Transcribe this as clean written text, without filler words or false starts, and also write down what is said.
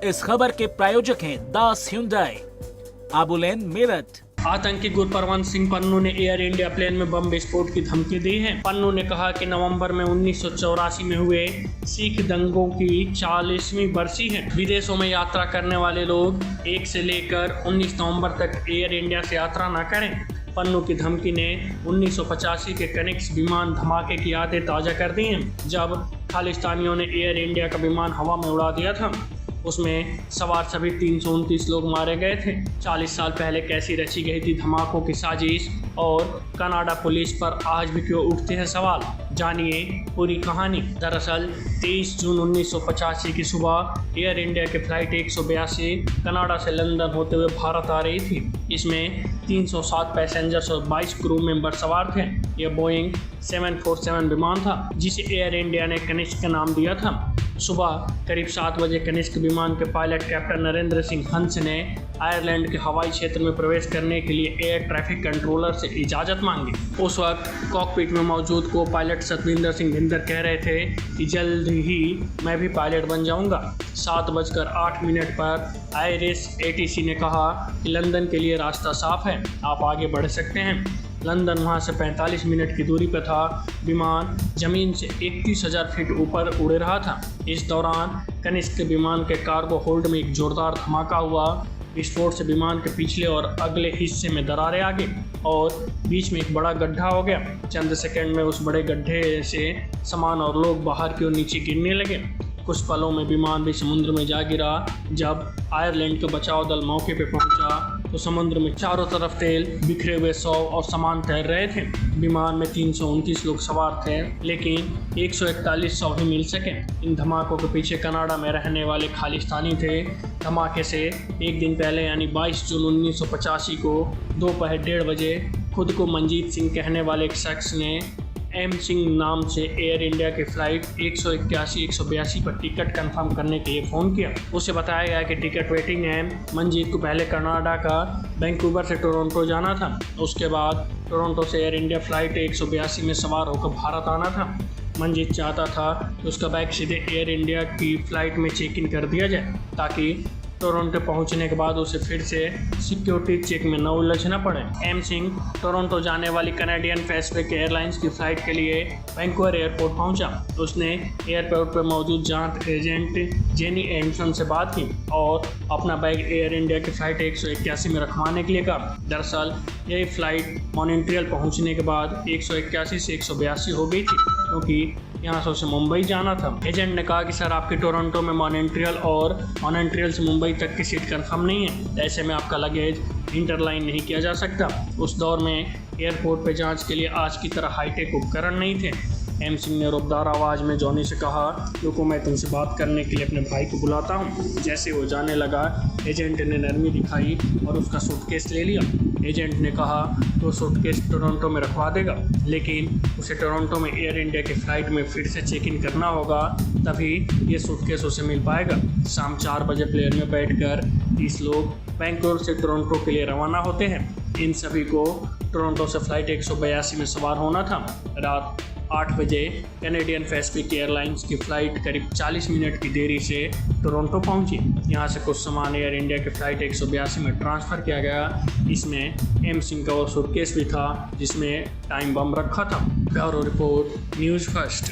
इस खबर के प्रायोजक हैं दास Hyundai, आबुलेन मेरठ। आतंकी गुरपरवंत सिंह पन्नू ने एयर इंडिया प्लेन में बम विस्फोट की धमकी दी है। पन्नू ने कहा कि नवंबर में 1984 में हुए सिख दंगों की 40वीं बरसी है। विदेशों में यात्रा करने वाले लोग 1 से लेकर 19 नवंबर तक एयर इंडिया से यात्रा न करें। पन्नू की धमकी ने 1985 के कनिक्स विमान धमाके की यादें ताज़ा कर दी हैं, जब खालिस्तानियों ने एयर इंडिया का विमान हवा में उड़ा दिया था। उसमें सवार सभी 329 लोग मारे गए थे। 40 साल पहले कैसी रची गई थी धमाकों की साजिश, और कनाडा पुलिस पर आज भी क्यों उठते हैं सवाल। जानिए पूरी कहानी। दरअसल 23 जून 1985 की सुबह एयर इंडिया की फ्लाइट 182 कनाडा से लंदन होते हुए भारत आ रही थी। इसमें 307 पैसेंजर्स और 22 क्रू मेंबर सवार थे। यह बोइंग 747 विमान था, जिसे एयर इंडिया ने कनिष्क का नाम दिया था। सुबह करीब 7 बजे कनिष्क विमान के पायलट कैप्टन नरेंद्र सिंह हंस ने आयरलैंड के हवाई क्षेत्र में प्रवेश करने के लिए एयर ट्रैफिक कंट्रोलर से इजाज़त मांगी। उस वक्त कॉकपिट में मौजूद को पायलट सतविंदर सिंह भिंदर कह रहे थे कि जल्द ही मैं भी पायलट बन जाऊंगा। 7:08 पर आईरिस एटीसी ने कहा कि लंदन के लिए रास्ता साफ है, आप आगे बढ़ सकते हैं। लंदन वहां से 45 मिनट की दूरी पर था। विमान जमीन से 31,000 फीट ऊपर उड़ रहा था। इस दौरान कनिष्क विमान के कार्गो होल्ड में एक जोरदार धमाका हुआ। विस्फोट से विमान के पिछले और अगले हिस्से में दरारें आ गई और बीच में एक बड़ा गड्ढा हो गया। चंद सेकंड में उस बड़े गड्ढे से सामान और लोग बाहर की ओर नीचे गिरने लगे। कुछ पलों में विमान भी समुद्र में जा गिरा। जब आयरलैंड का बचाव दल मौके पर पहुंचा तो समुद्र में चारों तरफ तेल, बिखरे हुए शव और सामान तैर रहे थे। विमान में 329 लोग सवार थे, लेकिन 141 शव ही मिल सके। इन धमाकों के पीछे कनाडा में रहने वाले खालिस्तानी थे। धमाके से एक दिन पहले यानी 22 जून 1985 को दोपहर 1:30 बजे खुद को मंजीत सिंह कहने वाले एक शख्स ने एम सिंह नाम से एयर इंडिया की फ़्लाइट 181-182 पर टिकट कंफर्म करने के लिए फ़ोन किया। उसे बताया गया कि टिकट वेटिंग है। मंजीत को पहले कनाडा का वैंकूवर से टोरंटो जाना था। उसके बाद टोरंटो से एयर इंडिया फ़्लाइट 182 में सवार होकर भारत आना था। मंजीत चाहता था कि उसका बैग सीधे एयर इंडिया की फ़्लाइट में चेक इन कर दिया जाए, ताकि टोरंटो पहुंचने के बाद उसे फिर से सिक्योरिटी चेक में न उलझना पड़े। एम सिंह टोरंटो जाने वाली कैनेडियन पैसिफिक एयरलाइंस की फ़्लाइट के लिए वैंकूवर एयरपोर्ट पहुंचा। उसने एयरपोर्ट पर मौजूद जांच एजेंट जेनी एंडरसन से बात की और अपना बैग एयर इंडिया की फ़्लाइट 181 में रखवाने के लिए कहा। दरअसल यही फ़्लाइट मॉन्ट्रियल पहुँचने के बाद 181 से 182 हो गई थी, क्योंकि यहाँ से उसे मुंबई जाना था। एजेंट ने कहा कि सर, आपकी टोरंटो में मॉन्ट्रियल और मॉन्ट्रियल से मुंबई तक की सीट कंफर्म नहीं है, ऐसे में आपका लगेज इंटरलाइन नहीं किया जा सकता। उस दौर में एयरपोर्ट पे जांच के लिए आज की तरह हाईटेक उपकरण नहीं थे। एम सिंह ने रुबदार आवाज़ में जॉनी से कहा, रुको मैं तुमसे बात करने के लिए अपने भाई को बुलाता हूँ। जैसे वो जाने लगा, एजेंट ने नरमी दिखाई और उसका सूटकेस ले लिया। एजेंट ने कहा तो सूटकेस टोरंटो में रखवा देगा, लेकिन उसे टोरंटो में एयर इंडिया की फ़्लाइट में फिर से चेक इन करना होगा, तभी ये सूटकेस उसे मिल पाएगा। शाम 4 बजे प्लेन में बैठकर 30 लोग वैंकूवर से टोरंटो के लिए रवाना होते हैं। इन सभी को टोरंटो से फ़्लाइट 182 में सवार होना था। रात 8 बजे कैनेडियन पैसिफिक एयरलाइंस की फ़्लाइट करीब 40 मिनट की देरी से टोरंटो पहुंची। यहां से कुछ सामान एयर इंडिया की फ़्लाइट 182 में ट्रांसफ़र किया गया। इसमें एम सिंह का वो सूटकेस भी था जिसमें टाइम बम रखा था। Bureau report, news first.